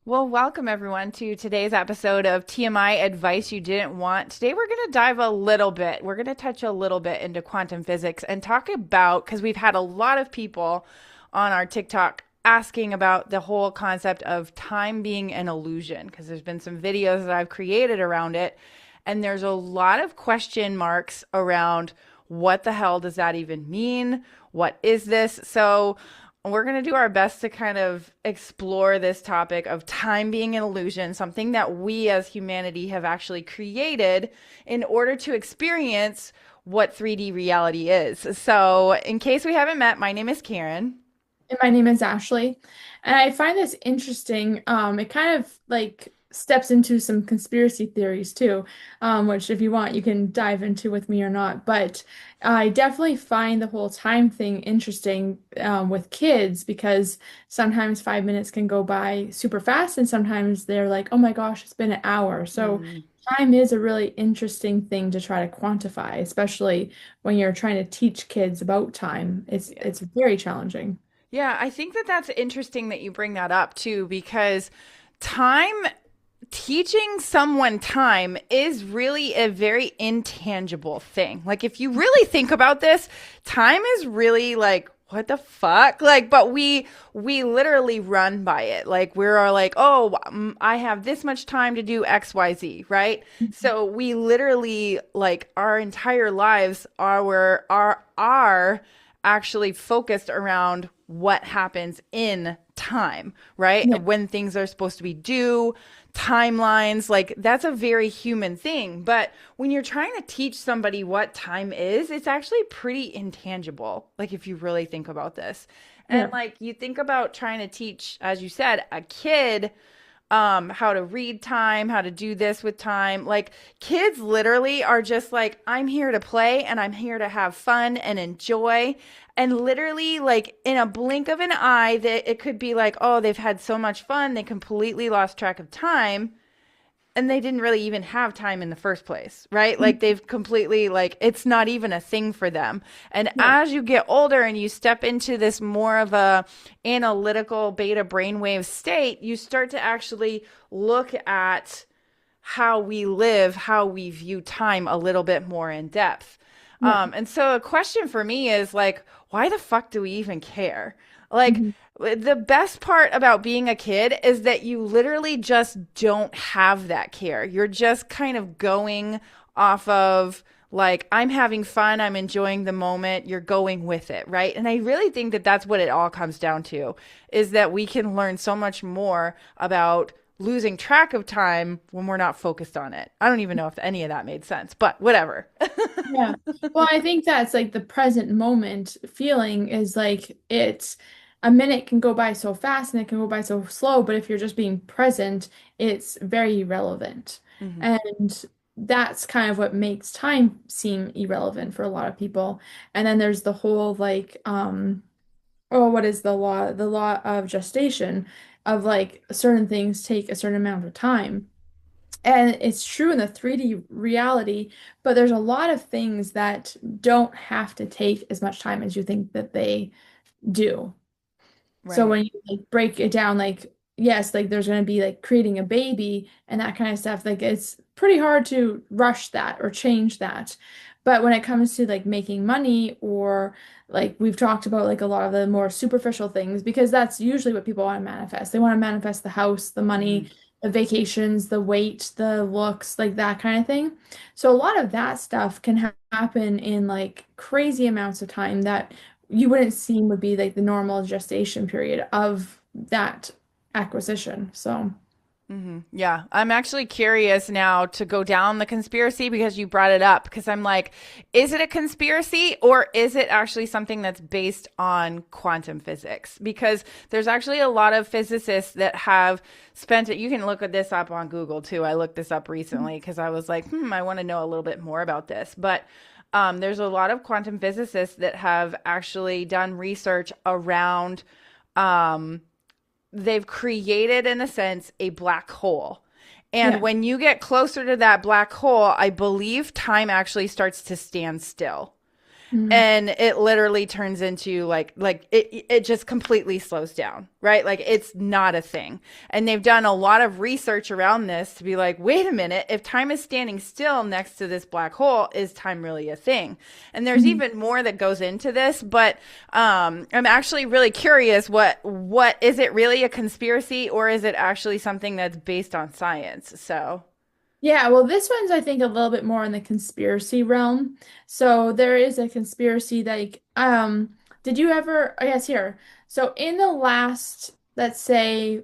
Well, welcome everyone to today's episode of TMI Advice You Didn't Want. Today we're going to dive a little bit. We're going to touch a little bit into quantum physics and talk about, because we've had a lot of people on our TikTok asking about the whole concept of time being an illusion, because there's been some videos that I've created around it. And there's a lot of question marks around what the hell does that even mean? What is this? So we're going to do our best to kind of explore this topic of time being an illusion, something that we as humanity have actually created in order to experience what 3D reality is. So, in case we haven't met, my name is Karen. And my name is Ashley. And I find this interesting. It kind of like steps into some conspiracy theories too, which if you want, you can dive into with me or not. But I definitely find the whole time thing interesting with kids because sometimes 5 minutes can go by super fast, and sometimes they're like, oh my gosh, it's been an hour. So Mm, time is a really interesting thing to try to quantify, especially when you're trying to teach kids about time. It's yeah. it's very challenging. Yeah, I think that that's interesting that you bring that up too, because time, teaching someone time is really a very intangible thing. Like, if you really think about this, time is really like, what the fuck? Like, but we literally run by it. Like, we're all like, oh, I have this much time to do XYZ, right? So we literally, like, our entire lives are actually focused around what happens in time, right? Yeah. When things are supposed to be due, timelines, like that's a very human thing. But when you're trying to teach somebody what time is, it's actually pretty intangible. Like, if you really think about this. And Yeah. like, you think about trying to teach, as you said, a kid how to read time, how to do this with time. Like, kids literally are just like, I'm here to play and I'm here to have fun and enjoy. And literally, like, in a blink of an eye, that it could be like, oh, they've had so much fun, they completely lost track of time, and they didn't really even have time in the first place, right? Like, they've completely, like, it's not even a thing for them. And Yeah. as you get older and you step into this more of a analytical beta brainwave state, you start to actually look at how we live, how we view time a little bit more in depth. Yeah. And so a question for me is like, why the fuck do we even care? Like, Mhm. the best part about being a kid is that you literally just don't have that care. You're just kind of going off of, like, I'm having fun, I'm enjoying the moment, you're going with it, right? And I really think that that's what it all comes down to, is that we can learn so much more about losing track of time when we're not focused on it. I don't even know if any of that made sense, but whatever. Yeah. Well, I think that's like the present moment feeling is like it's a minute can go by so fast and it can go by so slow, but if you're just being present, it's very irrelevant. Hmm. And that's kind of what makes time seem irrelevant for a lot of people. And then there's the whole like oh, what is the law? The law of gestation of like certain things take a certain amount of time. And it's true in the 3D reality, but there's a lot of things that don't have to take as much time as you think that they do. So Right. when you like break it down, like yes, like there's going to be like creating a baby and that kind of stuff, like it's pretty hard to rush that or change that. But when it comes to like making money or like we've talked about like a lot of the more superficial things, because that's usually what people want to manifest. They want to manifest the house, the Hmm. money, the vacations, the weight, the looks, like that kind of thing. So a lot of that stuff can happen in like crazy amounts of time that you wouldn't seem would be like the normal gestation period of that acquisition. So, Yeah, I'm actually curious now to go down the conspiracy because you brought it up. Because I'm like, is it a conspiracy or is it actually something that's based on quantum physics? Because there's actually a lot of physicists that have spent it. You can look at this up on Google too. I looked this up recently because I was like, I want to know a little bit more about this. But there's a lot of quantum physicists that have actually done research around. Um, they've created, in a sense, a black hole. And yeah. when you get closer to that black hole, I believe time actually starts to stand still. Mm. and it literally turns into like it just completely slows down, right? Like it's not a thing. And they've done a lot of research around this to be like, wait a minute, if time is standing still next to this black hole, is time really a thing? And there's Mhm. even more that goes into this, but I'm actually really curious, what is it, really a conspiracy, or is it actually something that's based on science? So Yeah, well, this one's, I think, a little bit more in the conspiracy realm. So there is a conspiracy that, like, did you ever, I guess here. So in the last, let's say,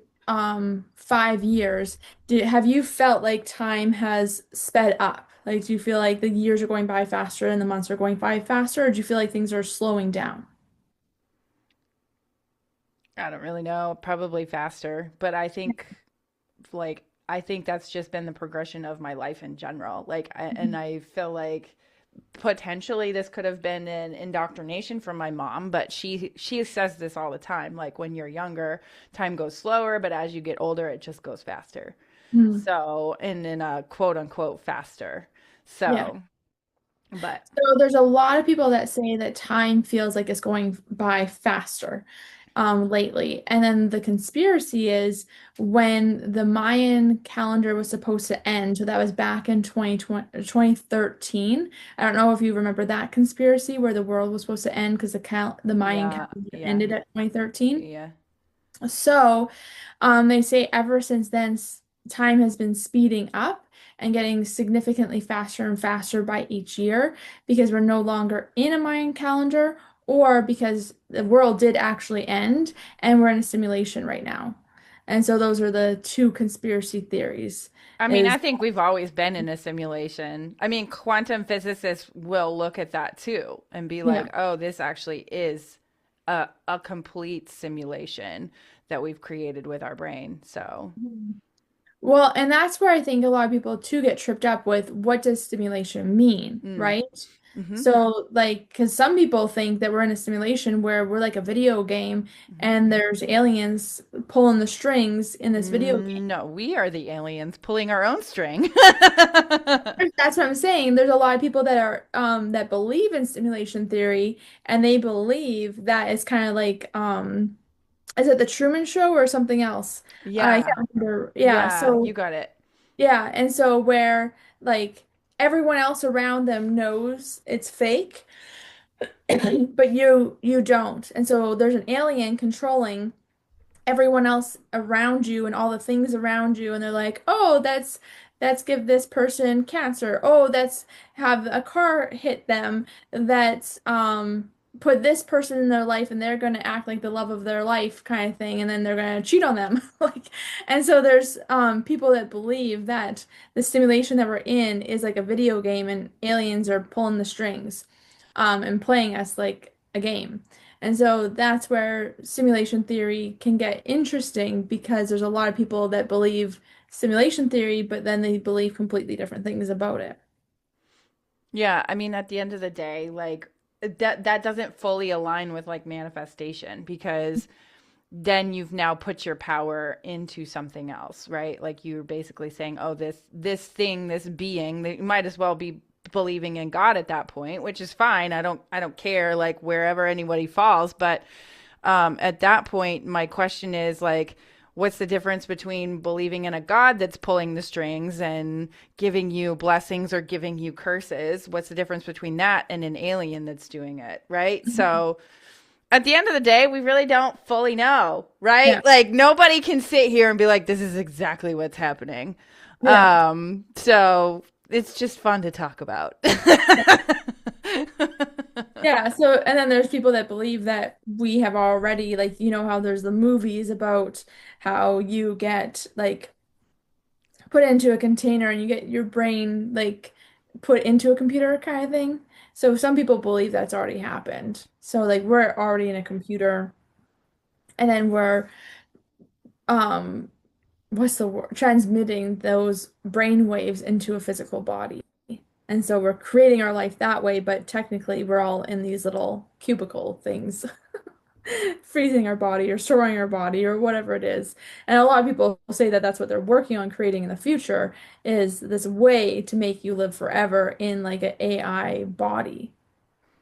5 years, have you felt like time has sped up? Like, do you feel like the years are going by faster and the months are going by faster, or do you feel like things are slowing down? I don't really know, probably faster, but I think that's just been the progression of my life in general. And Mhm. I feel like potentially this could have been an indoctrination from my mom, but she says this all the time. Like when you're younger, time goes slower, but as you get older, it just goes faster. Mhm. So, and in a quote unquote faster. Yeah. So, but So there's a lot of people that say that time feels like it's going by faster lately. And then the conspiracy is when the Mayan calendar was supposed to end, so that was back in 2013. I don't know if you remember that conspiracy where the world was supposed to end because the Mayan yeah, calendar yeah, ended at 2013. yeah. So, they say ever since then, time has been speeding up and getting significantly faster and faster by each year because we're no longer in a Mayan calendar or because the world did actually end and we're in a simulation right now. And so those are the two conspiracy theories. I mean, I Is think we've always been in a simulation. I mean, quantum physicists will look at that too and be yeah. like, oh, this actually is a complete simulation that we've created with our brain. So, Well, and that's where I think a lot of people too get tripped up with what does stimulation mean, mm, right? mm-hmm, So, like, because some people think that we're in a simulation where we're like a video game mm-hmm. and there's aliens pulling the strings in this video game. No, we are the aliens pulling our own string. That's what I'm saying. There's a lot of people that are that believe in stimulation theory and they believe that it's kind of like is it the Truman Show or something else? I Yeah, can't remember. Yeah, yeah, you so got it. yeah, and so where like everyone else around them knows it's fake, but you don't. And so there's an alien controlling everyone else around you and all the things around you and they're like, "Oh, that's give this person cancer. Oh, that's have a car hit them. That's put this person in their life and they're going to act like the love of their life kind of thing and then they're going to cheat on them." Like and so there's people that believe that the simulation that we're in is like a video game and aliens are pulling the strings and playing us like a game. And so that's where simulation theory can get interesting because there's a lot of people that believe simulation theory, but then they believe completely different things about it. Yeah, I mean, at the end of the day, like that doesn't fully align with like manifestation because then you've now put your power into something else, right? Like you're basically saying, "Oh, this thing, this being, they might as well be believing in God at that point," which is fine. I don't care like wherever anybody falls, but at that point, my question is like, what's the difference between believing in a God that's pulling the strings and giving you blessings or giving you curses? What's the difference between that and an alien that's doing it, right? Mhm. So at the end of the day, we really don't fully know, right? Yeah. Like nobody can sit here and be like, this is exactly what's happening. Yeah. So it's just fun to talk about. Yeah. So, and then there's people that believe that we have already, like, you know, how there's the movies about how you get like put into a container and you get your brain like put into a computer kind of thing. So some people believe that's already happened. So like we're already in a computer and then we're um what's the word? Transmitting those brain waves into a physical body. And so we're creating our life that way, but technically we're all in these little cubicle things, freezing our body or storing our body or whatever it is. And a lot of people say that that's what they're working on creating in the future is this way to make you live forever in like an AI body.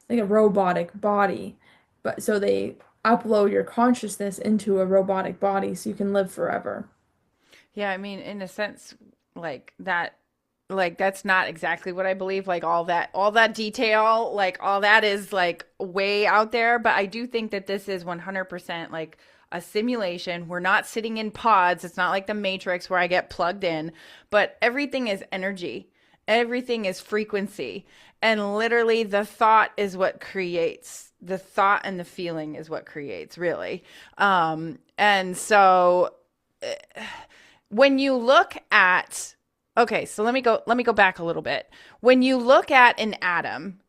like a robotic body. But so they upload your consciousness into a robotic body so you can live forever. Yeah, I mean, in a sense, like that, like that's not exactly what I believe. Like all that detail, like all that is like way out there. But I do think that this is 100% like a simulation. We're not sitting in pods. It's not like the Matrix where I get plugged in, but everything is energy. Everything is frequency. And literally, the thought is what creates. The thought and the feeling is what creates, really. And so when you look at okay, so let me go back a little bit. When you look at an atom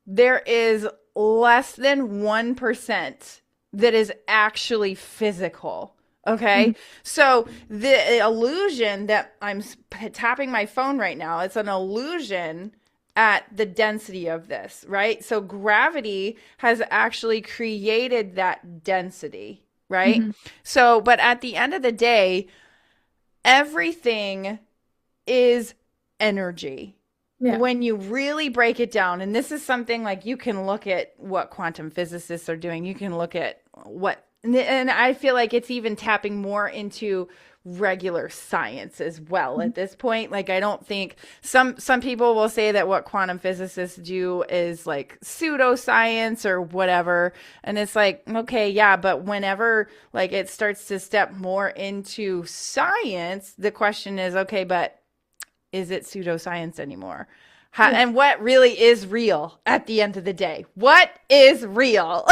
there is less than 1% that is actually physical. Okay? Mhm. So the illusion that I'm tapping my phone right now, it's an illusion at the density of this, right? So gravity has actually created that density, right? Mhm. So, but at the end of the day, everything is energy. Yeah. When you really break it down, and this is something like you can look at what quantum physicists are doing, you can look at what, and I feel like it's even tapping more into regular science as well Mhm. at this point. Like I don't think some people will say that what quantum physicists do is like pseudoscience or whatever, and it's like okay, yeah, but whenever like it starts to step more into science, the question is okay, but is it pseudoscience anymore? Yeah. And what really is real at the end of the day? What is real?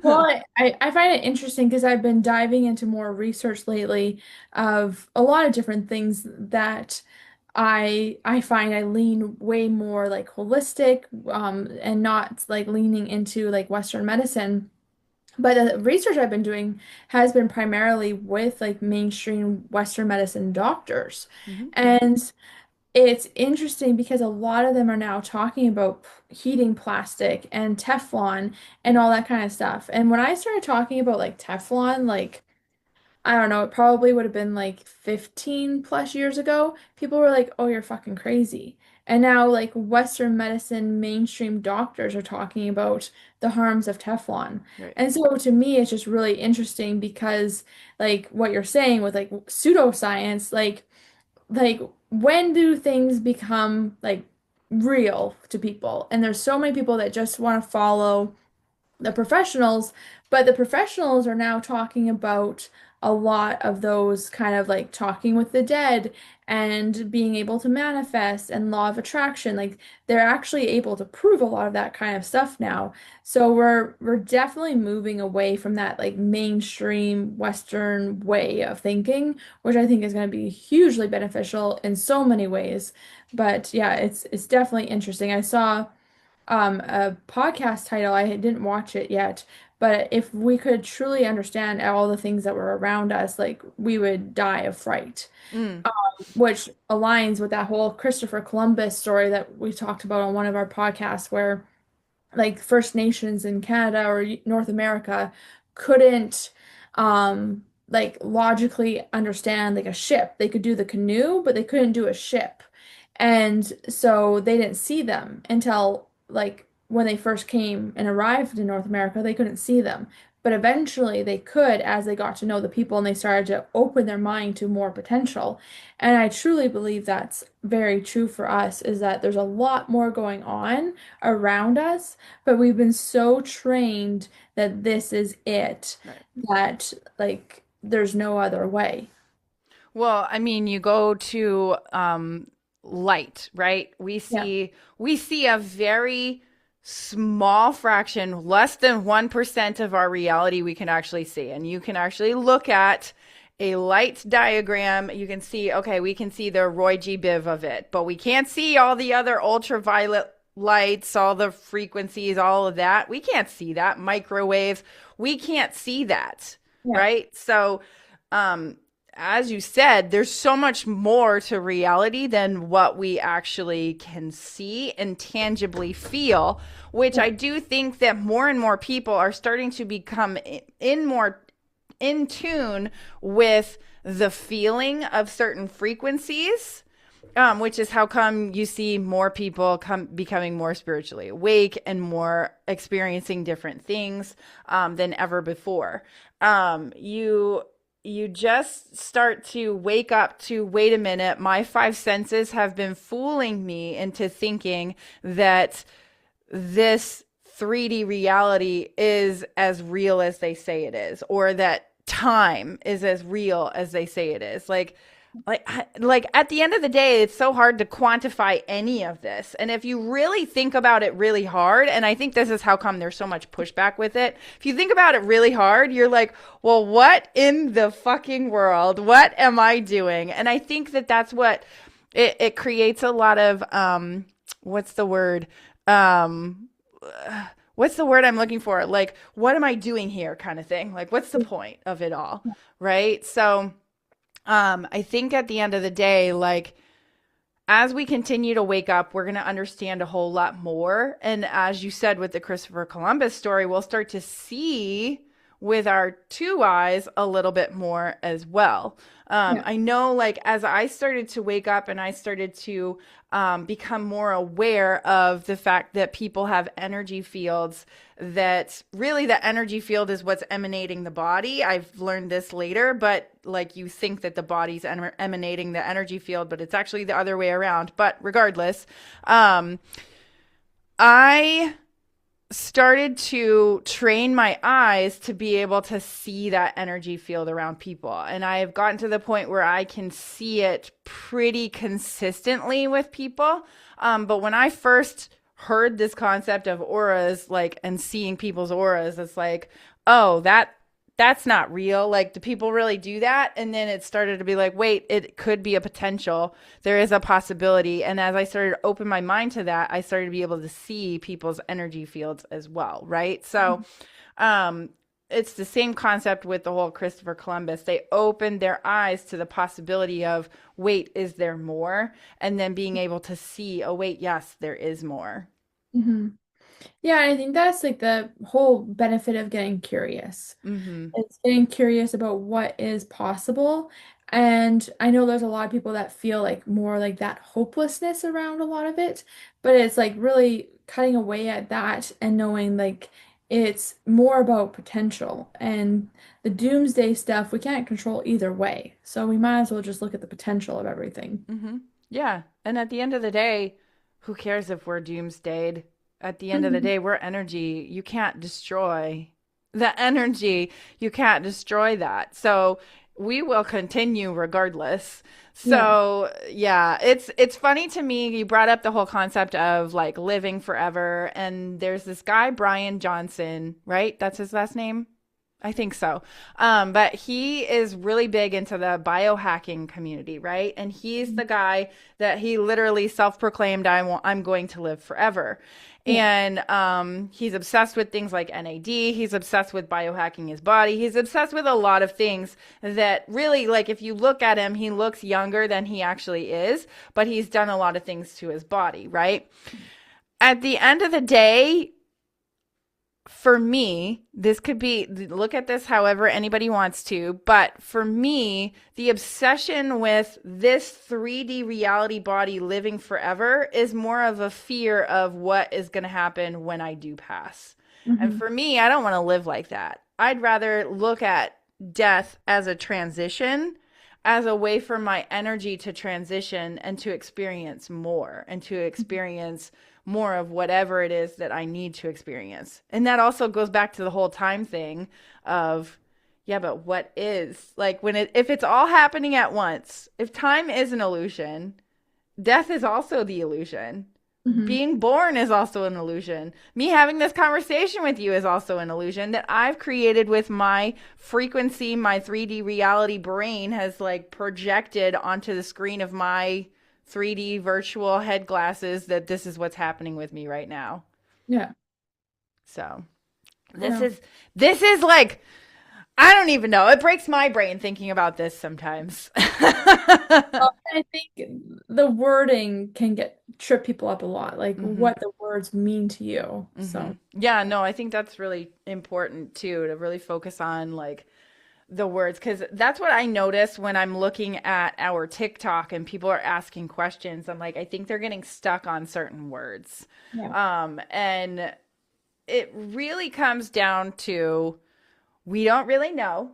Well, I find it interesting because I've been diving into more research lately of a lot of different things that I find I lean way more like holistic, and not like leaning into like Western medicine. But the research I've been doing has been primarily with like mainstream Western medicine doctors. Mm-hmm. And it's interesting because a lot of them are now talking about heating plastic and Teflon and all that kind of stuff. And when I started talking about like Teflon, like I don't know, it probably would have been like 15 plus years ago. People were like, "Oh, you're fucking crazy." And now like Western medicine mainstream doctors are talking about the harms of Teflon. Right. And so to me it's just really interesting because like what you're saying with like pseudoscience, like when do things become like real to people? And there's so many people that just want to follow the professionals, but the professionals are now talking about a lot of those kind of like talking with the dead and being able to manifest and law of attraction. Like they're actually able to prove a lot of that kind of stuff now. So we're definitely moving away from that like mainstream Western way of thinking, which I think is going to be hugely beneficial in so many ways. But yeah, it's definitely interesting. I saw a podcast title. I didn't watch it yet, but if we could truly understand all the things that were around us, like we would die of fright, Mm. which aligns with that whole Christopher Columbus story that we talked about on one of our podcasts, where like First Nations in Canada or North America couldn't like logically understand like a ship. They could do the canoe, but they couldn't do a ship. And so they didn't see them until like when they first came and arrived in North America, they couldn't see them. But eventually they could as they got to know the people and they started to open their mind to more potential. And I truly believe that's very true for us, is that there's a lot more going on around us, but we've been so trained that this is it, Right. that like there's no other way. Well, I mean, you go to light, right? Yeah. We see a very small fraction, less than 1% of our reality we can actually see. And you can actually look at a light diagram. You can see, okay, we can see the Roy G. Biv of it, but we can't see all the other ultraviolet lights, all the frequencies, all of that. We can't see that. Microwaves, we can't see that, Yeah. right? So, um, as you said, there's so much more to reality than what we actually can see and tangibly feel, which Yeah. I do think that more and more people are starting to become in more in tune with the feeling of certain frequencies Which is how come you see more people becoming more spiritually awake and more experiencing different things than ever before. You just start to wake up to, wait a minute, my five senses have been fooling me into thinking that this 3D reality is as real as they say it is, or that time is as real as they say it is. Like at the end of the day, it's so hard to quantify any of this. And if you really think about it really hard, and I think this is how come there's so much pushback with it. If you think about it really hard, you're like, well, what in the fucking world? What am I doing? And I think that that's what it creates a lot of, what's the word? Um, what's the word I'm looking for? Like, what am I doing here kind of thing? Like, what's the point of it all? Right. So, I think at the end of the day, like, as we continue to wake up, we're going to understand a whole lot more. And as you said with the Christopher Columbus story, we'll start to see with our two eyes a little bit more as well. Yeah. I know, like, as I started to wake up and I started to become more aware of the fact that people have energy fields, that really the energy field is what's emanating the body. I've learned this later, but like, you think that the body's emanating the energy field, but it's actually the other way around. But regardless, I started to train my eyes to be able to see that energy field around people. And I have gotten to the point where I can see it pretty consistently with people. But when I first heard this concept of auras, like, and seeing people's auras, it's like, oh, that's not real. Like, do people really do that? And then it started to be like, wait, it could be a potential. There is a possibility. And as I started to open my mind to that, I started to be able to see people's energy fields as well. Right. So, it's the same concept with the whole Christopher Columbus. They opened their eyes to the possibility of, wait, is there more? And then being able to see, oh, wait, yes, there is more. Hmm. Yeah, I think that's like the whole benefit of getting curious. Mm-hmm. It's getting curious about what is possible. And I know there's a lot of people that feel like more like that hopelessness around a lot of it, but it's like really cutting away at that and knowing like it's more about potential. And the doomsday stuff, we can't control either way. So we might as well just look at the potential of everything. Mm-hmm. Yeah. And at the end of the day, who cares if we're doomsdayed? At the end of the Mhm. day, we're energy. You can't destroy the energy. You can't destroy that. So we will continue regardless. Yeah. So yeah, it's funny to me. You brought up the whole concept of like living forever, and there's this guy, Brian Johnson, right? That's his last name. I think so. But he is really big into the biohacking community, right? And he's the guy that he literally self-proclaimed, I'm going to live forever. Yeah. And he's obsessed with things like NAD. He's obsessed with biohacking his body. He's obsessed with a lot of things that really, like, if you look at him, he looks younger than he actually is, but he's done a lot of things to his body, right? At the end of the day, for me, this could be, look at this however anybody wants to, but for me, the obsession with this 3D reality body living forever is more of a fear of what is going to happen when I do pass. And Hmm. for me, I don't want to live like that. I'd rather look at death as a transition, as a way for my energy to transition and to experience more and to experience more of whatever it is that I need to experience. And that also goes back to the whole time thing of, yeah, but what is, like, when if it's all happening at once, if time is an illusion, death is also the illusion. Hmm. Being born is also an illusion. Me having this conversation with you is also an illusion that I've created with my frequency. My 3D reality brain has like projected onto the screen of my 3D virtual head glasses that this is what's happening with me right now. Yeah. So this Yeah. is this is like, I don't even know. It breaks my brain thinking about this sometimes. I think the wording can get trip people up a lot, like Hmm. what the words mean to you. Hmm. So, Yeah, no, I think that's really important too, to really focus on like the words, because that's what I notice when I'm looking at our TikTok and people are asking questions. I'm like, I think they're getting stuck on certain words. Yeah. And it really comes down to we don't really know.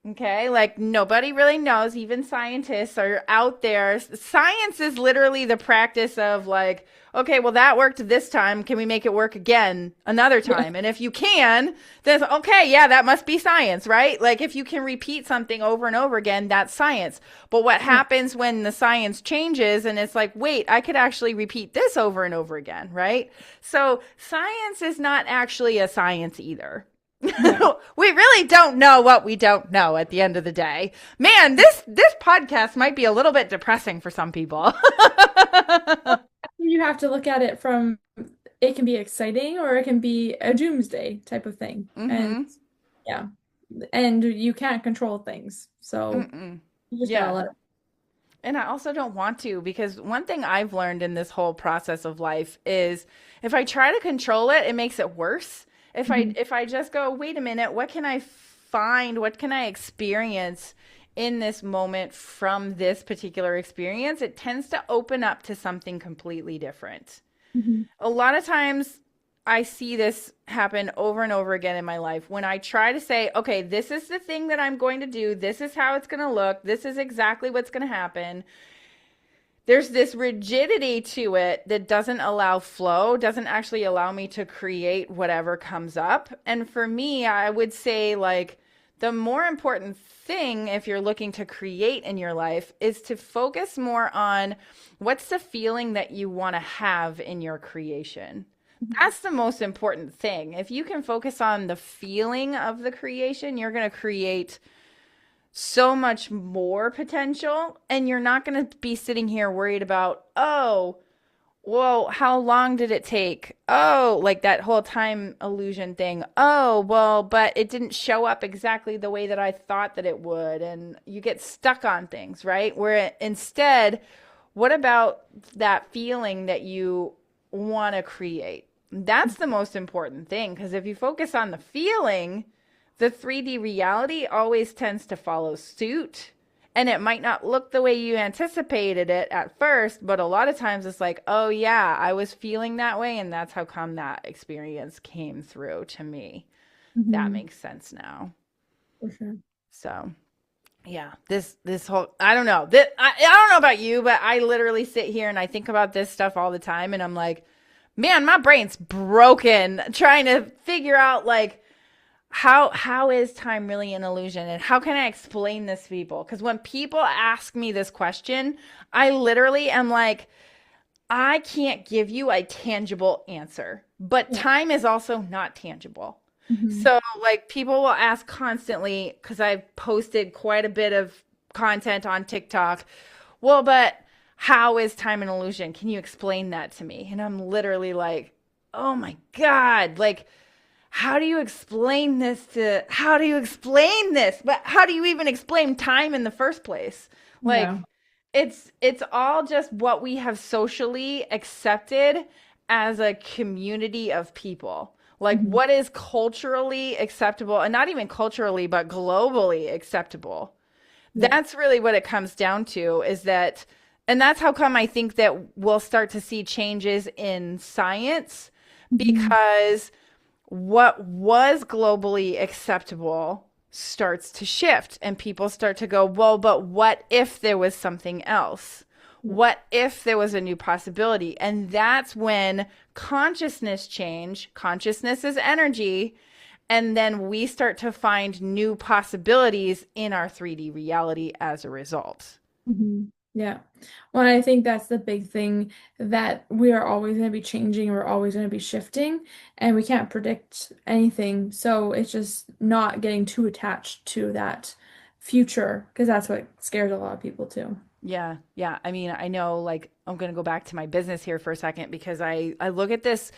Okay, like nobody really knows. Even scientists are out there. Science is literally the practice of like, okay, well, that worked this time. Can we make it work again another Yeah. time? And if you can, then okay, yeah, that must be science, right? Like if you can repeat something over and over again, that's science. But what Yeah. happens when the science changes and it's like, wait, I could actually repeat this over and over again, right? So science is not actually a science either. Yeah. We really don't know what we don't know at the end of the day. Man, this podcast might be a little bit depressing for some people. You have to look at it from it can be exciting or it can be a doomsday type of thing. And Mhm. yeah, and you can't control things. So Mm-mm. you just gotta Yeah. let it. And I also don't want to because one thing I've learned in this whole process of life is if I try to control it, it makes it worse. Mhm. If I just go, wait a minute, what can I find? What can I experience in this moment from this particular experience? It tends to open up to something completely different. Mhm. A lot of times I see this happen over and over again in my life when I try to say, okay, this is the thing that I'm going to do. This is how it's going to look. This is exactly what's going to happen. There's this rigidity to it that doesn't allow flow, doesn't actually allow me to create whatever comes up. And for me, I would say, like, the more important thing if you're looking to create in your life is to focus more on what's the feeling that you want to have in your creation. Mhm. That's the most important thing. If you can focus on the feeling of the creation, you're going to create so much more potential and you're not going to be sitting here worried about, oh, well, how long did it take? Oh, like that whole time illusion thing. Oh, well, but it didn't show up exactly the way that I thought that it would. And you get stuck on things, right? Where instead, what about that feeling that you want to create? That's the most important thing because if you focus on the feeling, the 3D reality always tends to follow suit. And it might not look the way you anticipated it at first, but a lot of times it's like, oh, yeah, I was feeling that way. And that's how come that experience came through to me. That Mhm. makes sense now. For sure. So, yeah, this whole, I don't know. I don't know about you, but I literally sit here and I think about this stuff all the time. And I'm like, man, my brain's broken trying to figure out like, how is time really an illusion and how can I explain this to people? Because when people ask me this question, I literally am like, I can't give you a tangible answer, but Yeah. time is also not tangible. Mhm. So like people will ask constantly because I've posted quite a bit of content on TikTok. Well, but how is time an illusion? Can you explain that to me? And I'm literally like, oh my God, like how do you explain this? But how do you even explain time in the first place? Like Yeah. it's all just what we have socially accepted as a community of people. Like Mhm. what is culturally acceptable and not even culturally but globally acceptable. Yeah. That's really what it comes down to is that and that's how come I think that we'll start to see changes in science Mhm. because what was globally acceptable starts to shift and people start to go, well, but what if there was something else? Yeah. What if there was a new possibility? And that's when consciousness change, consciousness is energy, and then we start to find new possibilities in our 3D reality as a result. Mhm. Yeah. Well, I think that's the big thing that we are always going to be changing, we're always going to be shifting, and we can't predict anything. So it's just not getting too attached to that future because that's what scares a lot of people too. Yeah, yeah. I mean, I know like I'm going to go back to my business here for a second because I look at this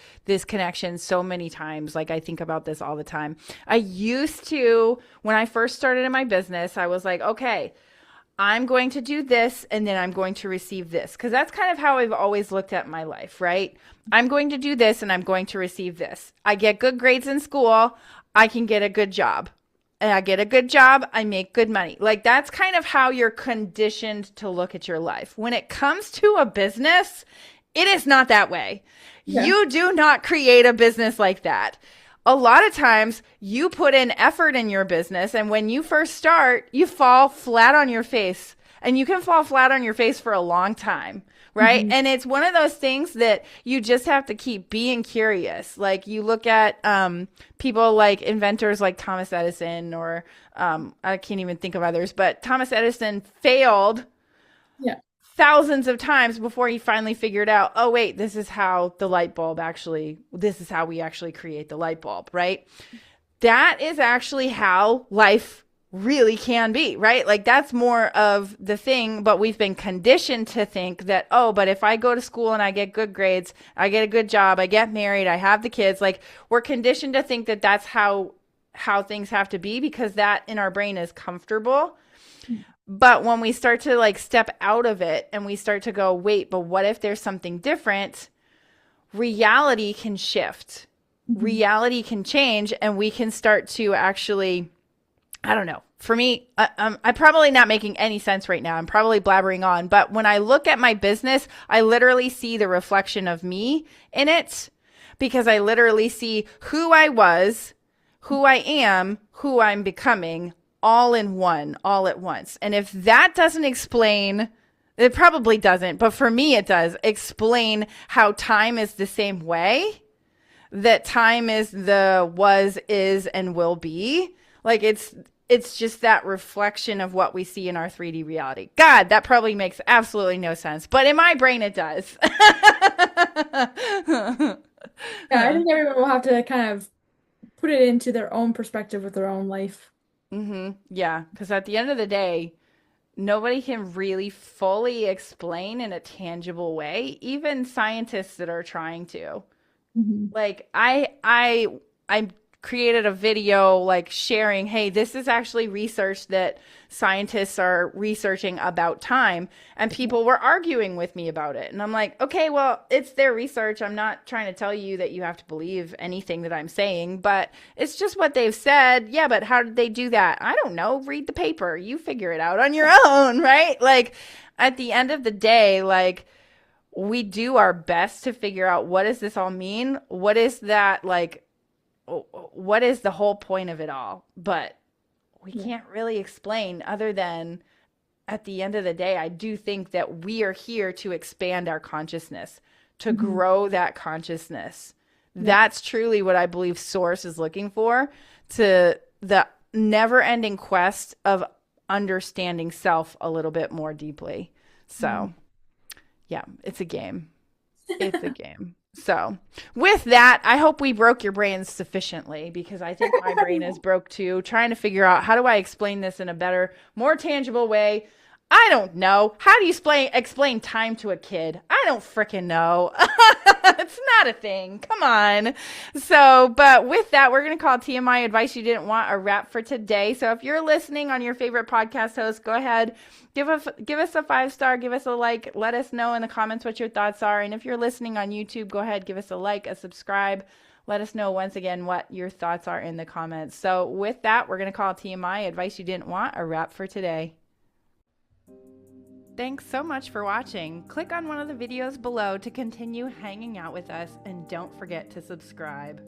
connection so many times. Like I think about this all the time. I used to when I first started in my business, I was like, okay, I'm going to do this and then I'm going to receive this because that's kind of how I've always looked at my life, right? I'm going to do this and I'm going to receive this. I get good grades in school, I can get a good job. and I get a good job, I make good money. Like that's kind of how you're conditioned to look at your life. When it comes to a business, it is not that way. Yeah. You do not create a business like that. A lot of times you put in effort in your business, and when you first start, you fall flat on your face. And you can fall flat on your face for a long time, right? Hmm. And it's one of those things that you just have to keep being curious. Like you look at people like inventors like Thomas Edison, or I can't even think of others, but Thomas Edison failed Yeah. thousands of times before he finally figured out, oh, wait, this is how the light bulb actually, this is how we actually create the light bulb, right? That is actually how life really can be, right? Like that's more of the thing, but we've been conditioned to think that, oh, but if I go to school and I get good grades, I get a good job, I get married, I have the kids, like we're conditioned to think that that's how things have to be because that in our brain is comfortable. But when we start to like step out of it and we start to go, wait, but what if there's something different? Reality can shift. Hmm. Reality can change and we can start to actually, I don't know. For me, I'm probably not making any sense right now. I'm probably blabbering on. But when I look at my business, I literally see the reflection of me in it because I literally see who I was, who I am, who I'm becoming, all in one, all at once. And if that doesn't explain, it probably doesn't, but for me, it does explain how time is the same way, that time is the was, is, and will be. Like it's just that reflection of what we see in our 3D reality. God, that probably makes absolutely no sense, but in my brain it does. Yeah, I think everyone will have to kind of put it into their own perspective with their own life. Yeah, because at the end of the day, nobody can really fully explain in a tangible way, even scientists that are trying to. Hmm. Like I created a video like sharing, hey, this is actually research that scientists are researching about time, and people were arguing with me about it. And I'm like, okay, well, it's their research. I'm not trying to tell you that you have to believe anything that I'm saying, but it's just what they've said. Yeah, but how did they do that? I don't know. Read the paper. You figure it out on your own, right? Like at the end of the day, like we do our best to figure out what does this all mean? What is that like what is the whole point of it all? But we Yeah. can't really explain other than at the end of the day, I do think that we are here to expand our consciousness, to Hmm. grow that consciousness. Yeah. That's truly what I believe Source is looking for, to the never ending quest of understanding self a little bit more deeply. Mhm. So, yeah, it's a game. It's a game. So, with that, I hope we broke your brains sufficiently because I think my brain is broke too, trying to figure out how do I explain this in a better, more tangible way. I don't know. How do you explain time to a kid? I don't freaking know. It's not a thing. Come on. So, but with that, we're going to call TMI Advice You Didn't Want a wrap for today. So, if you're listening on your favorite podcast host, go ahead, give us a 5-star, give us a like, let us know in the comments what your thoughts are. And if you're listening on YouTube, go ahead, give us a like, a subscribe. Let us know once again what your thoughts are in the comments. So, with that, we're going to call TMI Advice You Didn't Want a wrap for today. Thanks so much for watching. Click on one of the videos below to continue hanging out with us, and don't forget to subscribe.